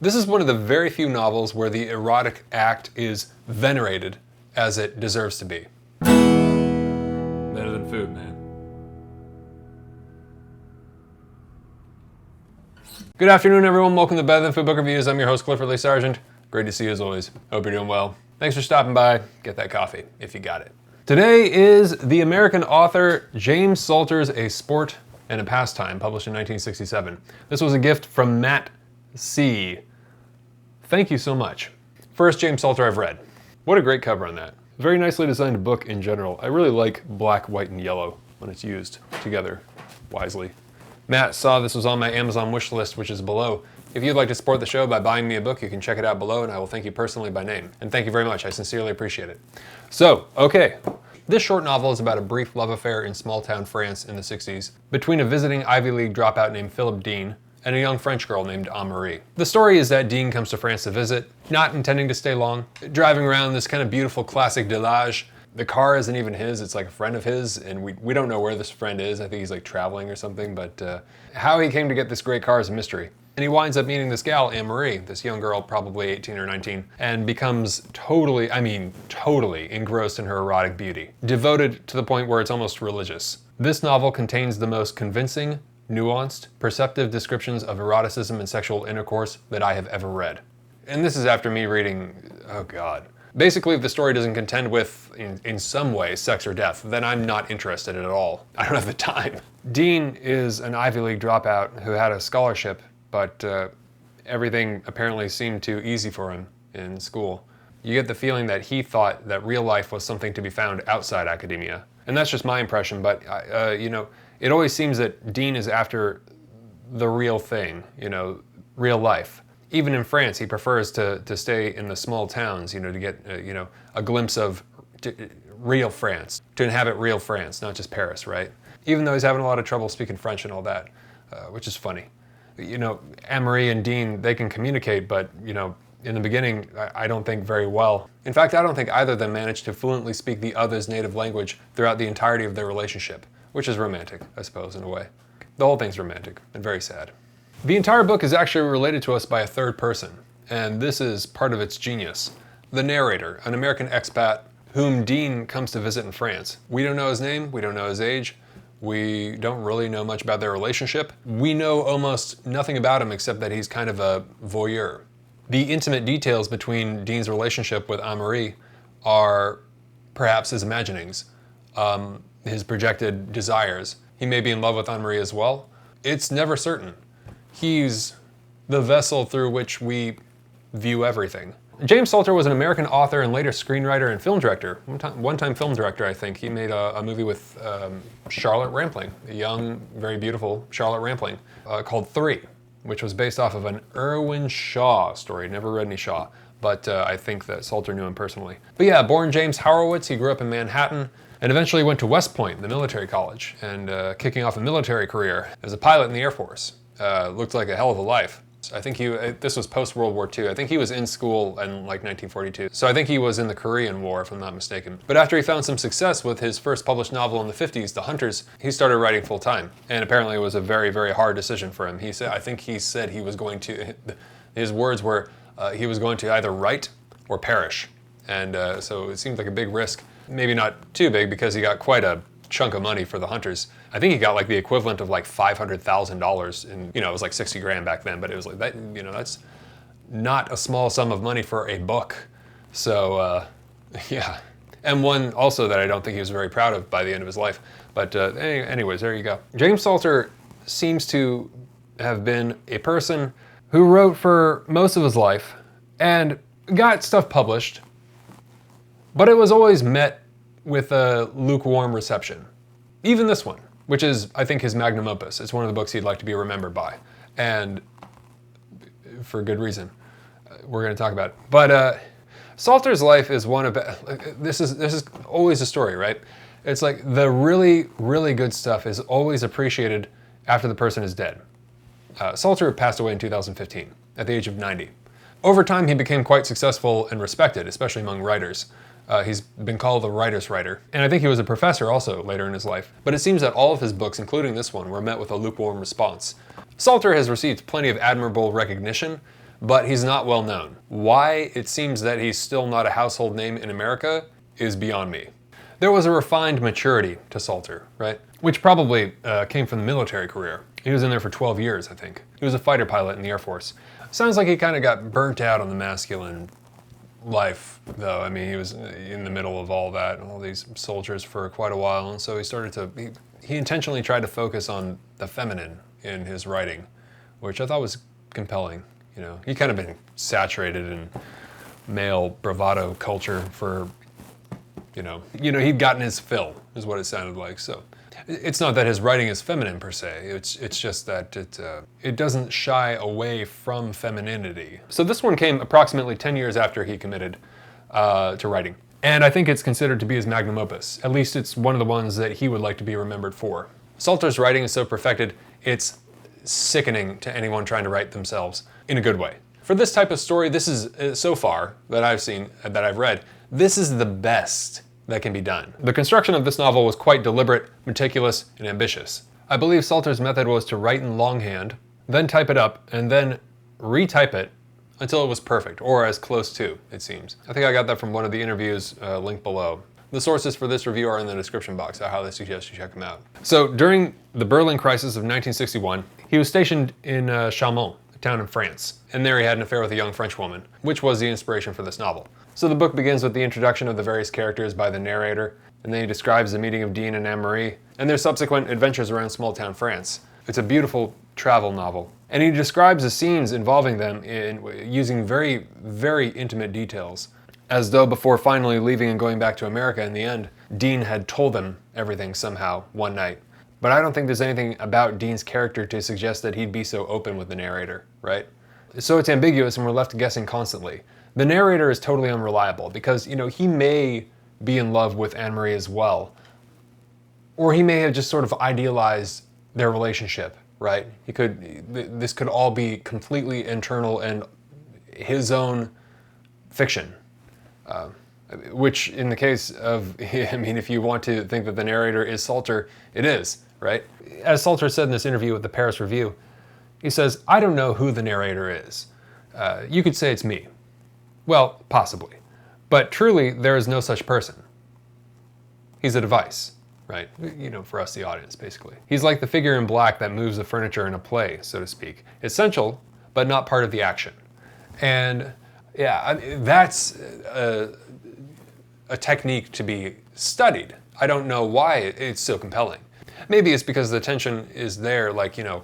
This is one of the very few novels where the erotic act is venerated as it deserves to be. Better than food, man. Good afternoon, everyone. Welcome to Better Than Food Book Reviews. I'm your host, Clifford Lee Sargent. Great to see you as always. Hope you're doing well. Thanks for stopping by. Get that coffee, if you got it. Today is the American author James Salter's A Sport and a Pastime, published in 1967. This was a gift from Matt C. Thank you so much. First James Salter I've read. What a great cover on that. Very nicely designed book in general. I really like black, white, and yellow when it's used together wisely. Matt saw this was on my Amazon wish list, which is below. If you'd like to support the show by buying me a book, you can check it out below, and I will thank you personally by name. And thank you very much. I sincerely appreciate it. So, okay. This short novel is about a brief love affair in small-town France in the 60s between a visiting Ivy League dropout named Philip Dean and a young French girl named Anne-Marie. The story is that Dean comes to France to visit, not intending to stay long, driving around this kind of beautiful classic Dillard. The car isn't even his, it's like a friend of his, and we don't know where this friend is. I think he's like traveling or something, but how he came to get this great car is a mystery. And he winds up meeting this gal, Anne-Marie, this young girl, probably 18 or 19, and becomes totally engrossed in her erotic beauty. Devoted to the point where it's almost religious. This novel contains the most convincing, nuanced, perceptive descriptions of eroticism and sexual intercourse that I have ever read. And this is after me reading, oh God. Basically, if the story doesn't contend with, in some way, sex or death, then I'm not interested at all. I don't have the time. Dean is an Ivy League dropout who had a scholarship, but everything apparently seemed too easy for him in school. You get the feeling that he thought that real life was something to be found outside academia. And that's just my impression, but it always seems that Dean is after the real thing, real life. Even in France, he prefers to stay in the small towns, to get a glimpse of real France, to inhabit real France, not just Paris, right? Even though he's having a lot of trouble speaking French and all that, which is funny. Anne-Marie and Dean, they can communicate, but in the beginning, I don't think very well. In fact, I don't think either of them managed to fluently speak the other's native language throughout the entirety of their relationship, which is romantic, I suppose, in a way. The whole thing's romantic and very sad. The entire book is actually related to us by a third person, and this is part of its genius. The narrator, an American expat whom Dean comes to visit in France. We don't know his name, we don't know his age, we don't really know much about their relationship. We know almost nothing about him except that he's kind of a voyeur. The intimate details between Dean's relationship with Anne-Marie are perhaps his imaginings, his projected desires. He may be in love with Anne-Marie as well. It's never certain. He's the vessel through which we view everything. James Salter was an American author and later screenwriter and film director. One-time film director, I think. He made a movie with Charlotte Rampling, a young, very beautiful Charlotte Rampling, called 3, which was based off of an Irwin Shaw story. Never read any Shaw, but I think that Salter knew him personally. But yeah, born James Horowitz, he grew up in Manhattan and eventually went to West Point, the military college, and kicking off a military career as a pilot in the Air Force. Looked like a hell of a life. I think this was post-World War II. I think he was in school in like 1942. So I think he was in the Korean War, if I'm not mistaken. But after he found some success with his first published novel in the 50s, The Hunters, he started writing full-time. And apparently it was a very, very hard decision for him. I think he said he was going to, his words were, he was going to either write or perish. And so it seemed like a big risk. Maybe not too big because he got quite a chunk of money for The Hunters. I think he got like the equivalent of like $500,000 and it was like 60 grand back then, but it was like that, that's not a small sum of money for a book. So yeah. And one also that I don't think he was very proud of by the end of his life. But anyways, there you go. James Salter seems to have been a person who wrote for most of his life and got stuff published, but it was always met with a lukewarm reception. Even this one, which is, I think, his magnum opus. It's one of the books he'd like to be remembered by, and for good reason. We're going to talk about it. But Salter's life is one of, this is always a story, right? It's like the really, really good stuff is always appreciated after the person is dead. Salter passed away in 2015 at the age of 90. Over time, he became quite successful and respected, especially among writers. He's been called the writer's writer, and I think he was a professor also later in his life. But it seems that all of his books, including this one, were met with a lukewarm response. Salter has received plenty of admirable recognition, but he's not well known. Why it seems that he's still not a household name in America is beyond me. There was a refined maturity to Salter, right? Which probably came from the military career. He was in there for 12 years, I think. He was a fighter pilot in the Air Force. Sounds like he kind of got burnt out on the masculine life, though. I mean, he was in the middle of all that, all these soldiers for quite a while, and so he started to, he intentionally tried to focus on the feminine in his writing, which I thought was compelling. You know, he kind of been saturated in male bravado culture for, you know, he'd gotten his fill, is what it sounded like. So it's not that his writing is feminine per se. It's just that it doesn't shy away from femininity. So this one came approximately 10 years after he committed to writing. And I think it's considered to be his magnum opus. At least it's one of the ones that he would like to be remembered for. Salter's writing is so perfected, it's sickening to anyone trying to write themselves in a good way. For this type of story, this is, so far that I've seen, that I've read, this is the best that can be done. The construction of this novel was quite deliberate, meticulous, and ambitious. I believe Salter's method was to write in longhand, then type it up, and then retype it until it was perfect, or as close to, it seems. I think I got that from one of the interviews linked below. The sources for this review are in the description box. I highly suggest you check them out. So during the Berlin crisis of 1961, he was stationed in Chaumont, a town in France, and there he had an affair with a young French woman, which was the inspiration for this novel. So the book begins with the introduction of the various characters by the narrator, and then he describes the meeting of Dean and Anne-Marie, and their subsequent adventures around small-town France. It's a beautiful travel novel, and he describes the scenes involving them in using very, very intimate details, as though before finally leaving and going back to America in the end, Dean had told them everything somehow one night. But I don't think there's anything about Dean's character to suggest that he'd be so open with the narrator, right? So it's ambiguous and we're left guessing constantly. The narrator is totally unreliable because, you know, he may be in love with Anne-Marie as well, or he may have just sort of idealized their relationship, right? This could all be completely internal and his own fiction. Which in the case of, I mean, if you want to think that the narrator is Salter, it is, right? As Salter said in this interview with the Paris Review, he says, "I don't know who the narrator is. You could say it's me. Well, possibly. But truly, there is no such person. He's a device, right? You know, for us, the audience, basically. He's like the figure in black that moves the furniture in a play, so to speak. Essential, but not part of the action." And yeah, I mean, that's a technique to be studied. I don't know why it's so compelling. Maybe it's because the tension is there, like, you know,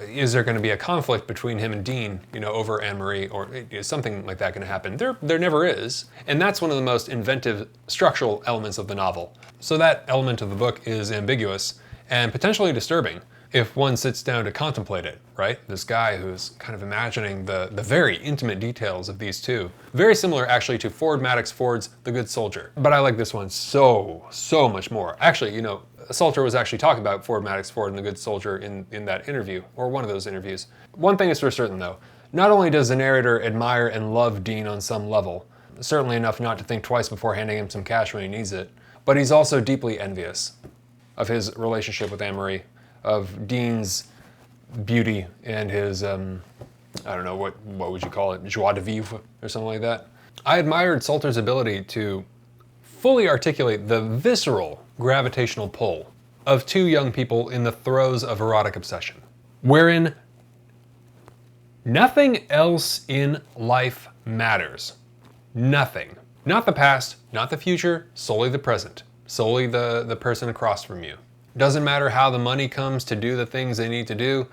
is there going to be a conflict between him and Dean, you know, over Anne-Marie, or is something like that going to happen? There never is. And that's one of the most inventive structural elements of the novel. So that element of the book is ambiguous and potentially disturbing if one sits down to contemplate it, right? This guy who's kind of imagining the very intimate details of these two. Very similar actually to Ford Madox Ford's The Good Soldier. But I like this one so much more. Actually, you know, Salter was actually talking about Ford Madox Ford and The Good Soldier in that interview, or one of those interviews. One thing is for certain though, not only does the narrator admire and love Dean on some level, certainly enough not to think twice before handing him some cash when he needs it, but he's also deeply envious of his relationship with Anne-Marie, of Dean's beauty and his, I don't know, what would you call it, joie de vivre or something like that. I admired Salter's ability to fully articulate the visceral gravitational pull of two young people in the throes of erotic obsession, wherein nothing else in life matters. Nothing. Not the past, not the future, solely the present, solely the person across from you. Doesn't matter how the money comes to do the things they need to do.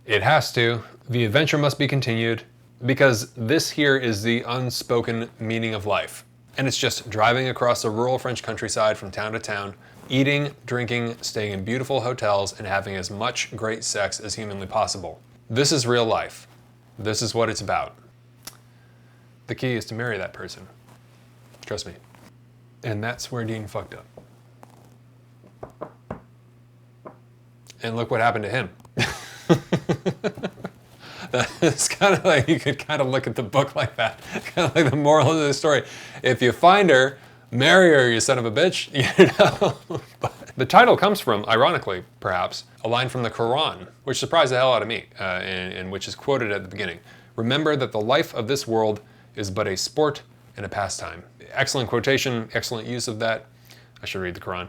It has to. The adventure must be continued because this here is the unspoken meaning of life. And it's just driving across the rural French countryside from town to town, eating, drinking, staying in beautiful hotels, and having as much great sex as humanly possible. This is real life. This is what it's about. The key is to marry that person. Trust me. And that's where Dean fucked up. And look what happened to him. It's kind of like, you could kind of look at the book like that. Kind of like the moral of the story. If you find her, marry her, you son of a bitch. You know? But The title comes from, ironically, perhaps, a line from the Quran, which surprised the hell out of me, and which is quoted at the beginning. Remember that the life of this world is but a sport and a pastime. Excellent quotation, excellent use of that. I should read the Quran.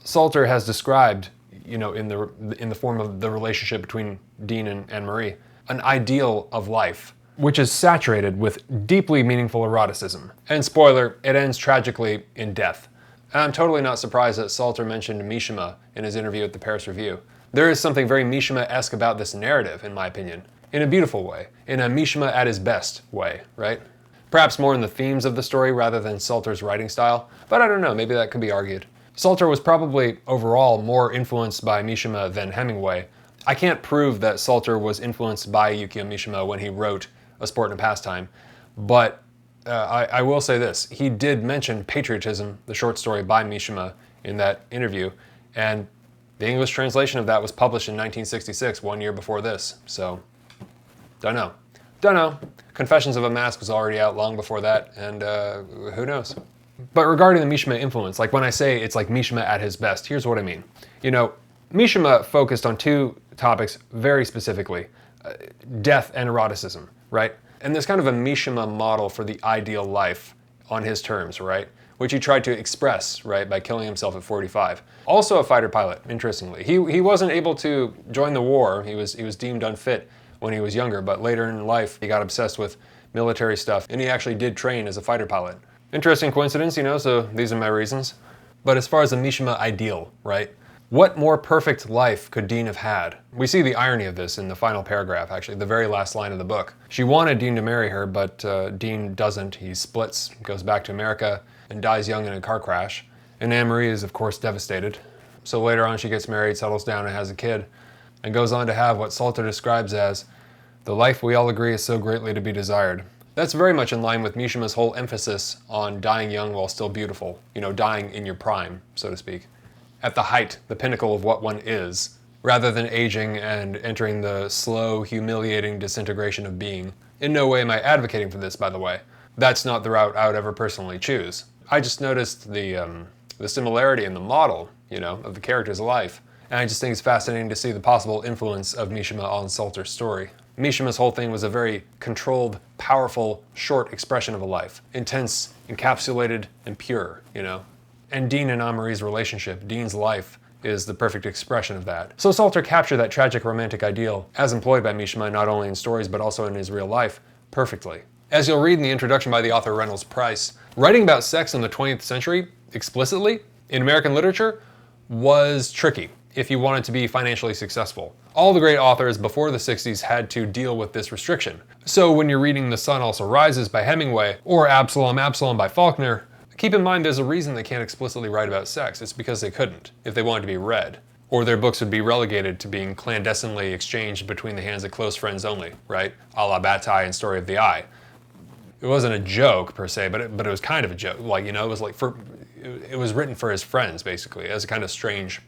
Salter has described, in the form of the relationship between Dean and Marie, an ideal of life, which is saturated with deeply meaningful eroticism. And spoiler, it ends tragically in death. And I'm totally not surprised that Salter mentioned Mishima in his interview at the Paris Review. There is something very Mishima-esque about this narrative, in my opinion, in a beautiful way, in a Mishima at his best way, right? Perhaps more in the themes of the story rather than Salter's writing style, but I don't know, maybe that could be argued. Salter was probably overall more influenced by Mishima than Hemingway. I can't prove that Salter was influenced by Yukio Mishima when he wrote A Sport and a Pastime, but I will say this. He did mention Patriotism, the short story by Mishima, in that interview, and the English translation of that was published in 1966, 1 year before this, so don't know. Confessions of a Mask was already out long before that, and who knows. But regarding the Mishima influence, like when I say it's like Mishima at his best, here's what I mean. Mishima focused on two topics very specifically, death and eroticism, right? And there's kind of a Mishima model for the ideal life on his terms, right? Which he tried to express, right, by killing himself at 45. Also a fighter pilot, interestingly. He wasn't able to join the war. He was deemed unfit when he was younger, but later in life he got obsessed with military stuff, and he actually did train as a fighter pilot. Interesting coincidence, so these are my reasons. But as far as the Mishima ideal, right? What more perfect life could Dean have had? We see the irony of this in the final paragraph, actually, the very last line of the book. She wanted Dean to marry her, but Dean doesn't. He splits, goes back to America, and dies young in a car crash. And Anne-Marie is, of course, devastated. So later on, she gets married, settles down, and has a kid, and goes on to have what Salter describes as the life we all agree is so greatly to be desired. That's very much in line with Mishima's whole emphasis on dying young while still beautiful, dying in your prime, so to speak. At the height, the pinnacle of what one is, rather than aging and entering the slow, humiliating disintegration of being. In no way am I advocating for this, by the way. That's not the route I would ever personally choose. I just noticed the similarity in the model, of the character's life, and I just think it's fascinating to see the possible influence of Mishima on Salter's story. Mishima's whole thing was a very controlled, powerful, short expression of a life. Intense, encapsulated, and pure, And Dean and Anne-Marie's relationship, Dean's life, is the perfect expression of that. So Salter captured that tragic romantic ideal, as employed by Mishima not only in stories but also in his real life, perfectly. As you'll read in the introduction by the author Reynolds Price, writing about sex in the 20th century, explicitly, in American literature, was tricky if you wanted to be financially successful. All the great authors before the 60s had to deal with this restriction. So when you're reading The Sun Also Rises by Hemingway, or Absalom, Absalom by Faulkner, keep in mind there's a reason they can't explicitly write about sex. It's because they couldn't, if they wanted to be read. Or their books would be relegated to being clandestinely exchanged between the hands of close friends only, right? A la Bataille and Story of the Eye. It wasn't a joke per se, but it was kind of a joke. It was written for his friends, basically, as a kind of strange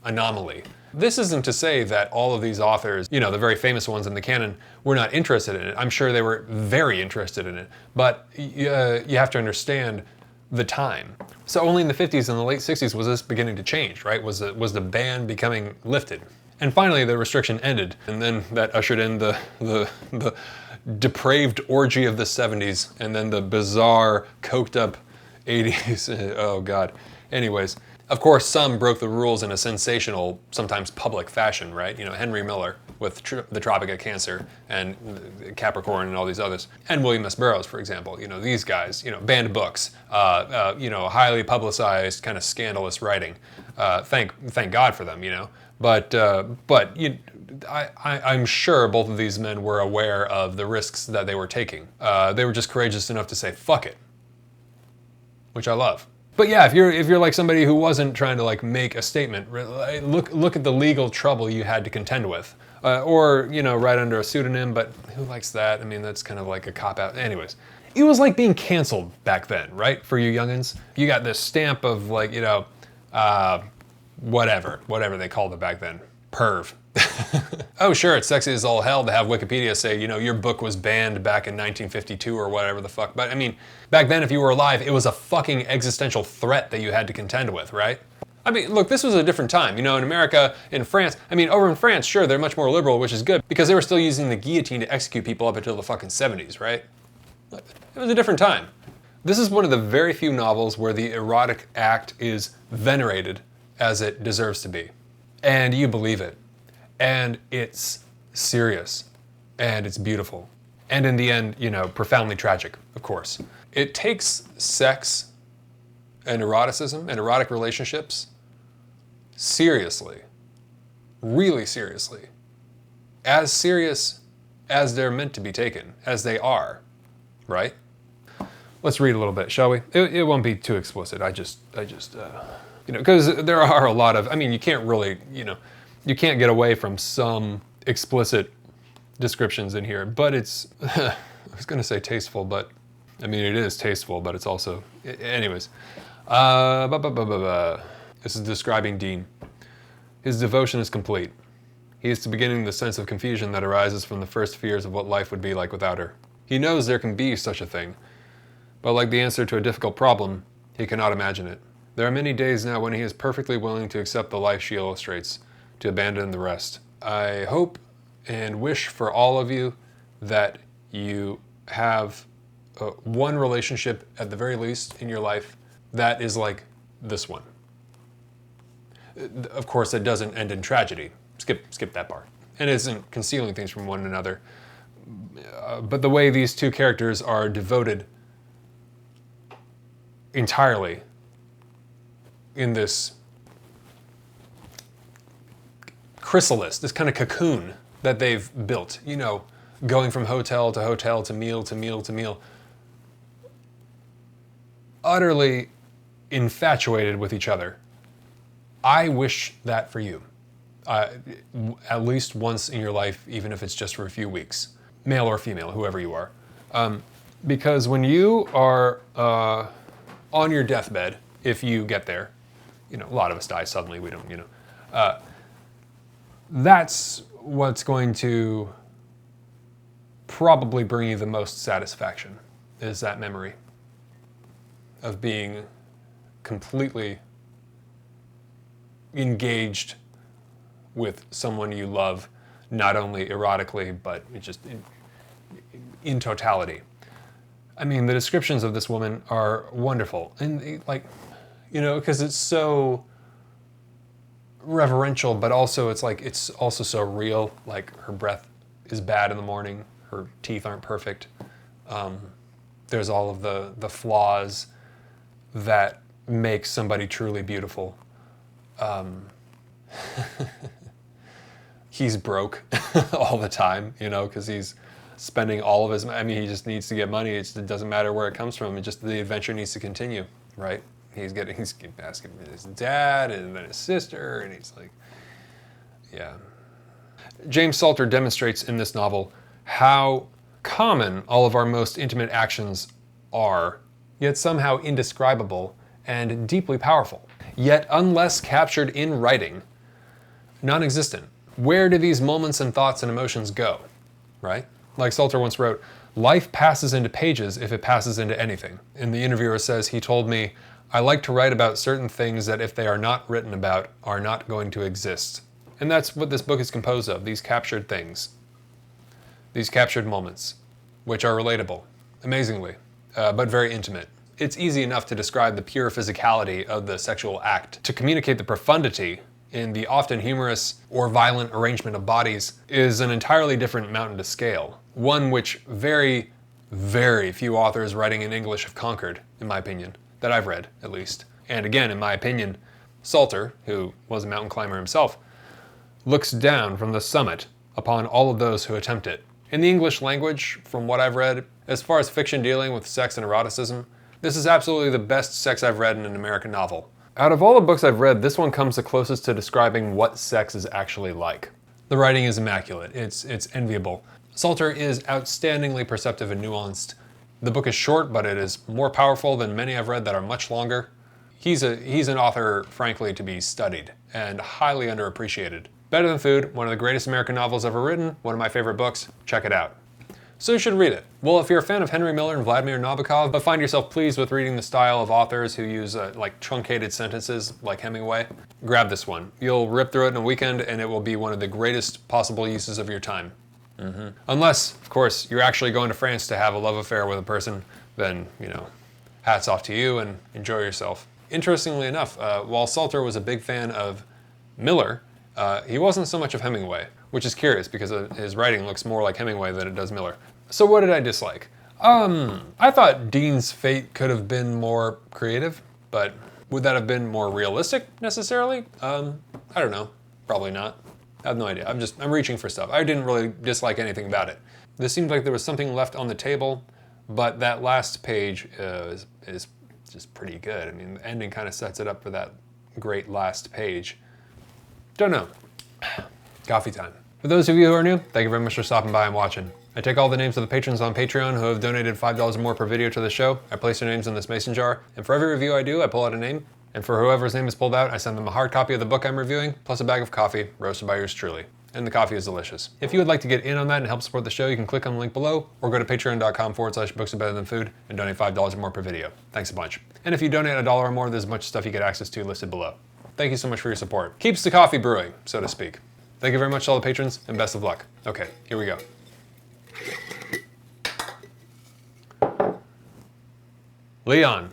anomaly. This isn't to say that all of these authors, the very famous ones in the canon, were not interested in it. I'm sure they were very interested in it, but you have to understand the time. So only in the 50s and the late 60s was this beginning to change, right? Was the ban becoming lifted? And finally, the restriction ended, and then that ushered in the depraved orgy of the 70s, and then the bizarre, coked up 80s. Oh God. Anyways. Of course, some broke the rules in a sensational, sometimes public fashion, right? Henry Miller with The Tropic of Cancer and Capricorn and all these others. And William S. Burroughs, for example. These guys, banned books, highly publicized, kind of scandalous writing. Thank God for them, But I'm sure both of these men were aware of the risks that they were taking. They were just courageous enough to say, fuck it. Which I love. But yeah, if you're like somebody who wasn't trying to make a statement, look at the legal trouble you had to contend with, or write under a pseudonym. But who likes that? I mean, that's kind of like a cop out. Anyways, it was like being canceled back then, right? For you youngins, you got this stamp of whatever they called it back then, perv. Oh sure, it's sexy as all hell to have Wikipedia say, your book was banned back in 1952 or whatever the fuck. But I mean, back then if you were alive, it was a fucking existential threat that you had to contend with, right? I mean, look, this was a different time. In America, in France, over in France, sure, they're much more liberal, which is good, because they were still using the guillotine to execute people up until the fucking 70s, right? It was a different time. This is one of the very few novels where the erotic act is venerated as it deserves to be. And you believe it. And it's serious. And it's beautiful. And in the end, profoundly tragic, of course. It takes sex and eroticism and erotic relationships seriously, really seriously, as serious as they're meant to be taken, as they are, right? Let's read a little bit, shall we? It won't be too explicit. Because there are a lot of, you can't really, you can't get away from some explicit descriptions in here, but it's, I was going to say tasteful, but it is tasteful, but it's also, anyways. This is describing Dean. His devotion is complete. He is beginning the sense of confusion that arises from the first fears of what life would be like without her. He knows there can be such a thing, but like the answer to a difficult problem, he cannot imagine it. There are many days now when he is perfectly willing to accept the life she illustrates, to abandon the rest. I hope and wish for all of you that you have one relationship at the very least in your life that is like this one. Of course, it doesn't end in tragedy. Skip that part. And isn't concealing things from one another. But the way these two characters are devoted entirely in this chrysalis, this kind of cocoon that they've built, going from hotel to hotel to meal to meal to meal, utterly infatuated with each other. I wish that for you, at least once in your life, even if it's just for a few weeks, male or female, whoever you are. Because when you are on your deathbed, if you get there, a lot of us die suddenly, we don't, that's what's going to probably bring you the most satisfaction, is that memory of being completely engaged with someone you love, not only erotically, but just in totality. The descriptions of this woman are wonderful. And because it's so reverential, but also it's also so real. Like, her breath is bad in the morning, her teeth aren't perfect. There's all of the flaws that make somebody truly beautiful. He's broke all the time, because he's spending all of his money. He just needs to get money. It doesn't matter where it comes from. The adventure needs to continue, right? He's asking his dad and then his sister, and he's like, yeah. James Salter demonstrates in this novel how common all of our most intimate actions are, yet somehow indescribable and deeply powerful. Yet unless captured in writing, non-existent. Where do these moments and thoughts and emotions go, right? Like Salter once wrote, life passes into pages if it passes into anything. And the interviewer says, he told me, I like to write about certain things that if they are not written about, are not going to exist. And that's what this book is composed of, these captured things. These captured moments, which are relatable, amazingly, but very intimate. It's easy enough to describe the pure physicality of the sexual act. To communicate the profundity in the often humorous or violent arrangement of bodies is an entirely different mountain to scale. One which very, very few authors writing in English have conquered, in my opinion, that I've read, at least. And again, in my opinion, Salter, who was a mountain climber himself, looks down from the summit upon all of those who attempt it. In the English language, from what I've read, as far as fiction dealing with sex and eroticism, this is absolutely the best sex I've read in an American novel. Out of all the books I've read, this one comes the closest to describing what sex is actually like. The writing is immaculate. It's enviable. Salter is outstandingly perceptive and nuanced. The book is short, but it is more powerful than many I've read that are much longer. He's an author, frankly, to be studied and highly underappreciated. Better Than Food, one of the greatest American novels ever written, one of my favorite books. Check it out. so you should read it. Well, if you're a fan of Henry Miller and Vladimir Nabokov, but find yourself pleased with reading the style of authors who use like truncated sentences like Hemingway, grab this one. You'll rip through it in a weekend and it will be one of the greatest possible uses of your time. Unless, of course, you're actually going to France to have a love affair with a person, then, you know, hats off to you and enjoy yourself. Interestingly enough, while Salter was a big fan of Miller, he wasn't so much of Hemingway, which is curious because his writing looks more like Hemingway than it does Miller. So what did I dislike? I thought Dean's fate could have been more creative, but would that have been more realistic necessarily? I don't know, probably not. I have no idea. I'm reaching for stuff. I didn't really dislike anything about it. This seemed like there was something left on the table, but that last page is just pretty good. I mean, the ending kind of sets it up for that great last page. Don't know. Coffee time. For those of you who are new, thank you very much for stopping by and watching. I take all the names of the patrons on Patreon who have donated $5 or more per video to the show. I place their names in this mason jar, and for every review I do, I pull out a name. And for whoever's name is pulled out, I send them a hard copy of the book I'm reviewing, plus a bag of coffee, roasted by yours truly. And the coffee is delicious. If you would like to get in on that and help support the show, you can click on the link below, or go to patreon.com/books-are-better-than-food and donate $5 or more per video. Thanks a bunch. And if you donate $1 or more, there's a bunch of stuff you get access to listed below. Thank you so much for your support. Keeps the coffee brewing, so to speak. Thank you very much to all the patrons, and best of luck. Okay, here we go. Leon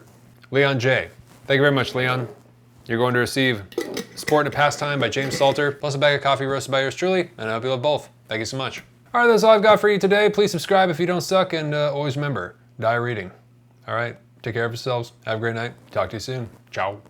J. Thank you very much, Leon. You're going to receive Sport and a Pastime by James Salter, plus a bag of coffee roasted by yours truly, and I hope you love both. Thank you so much. All right, that's all I've got for you today. Please subscribe if you don't suck, and always remember, die reading. All right, take care of yourselves. Have a great night. Talk to you soon. Ciao.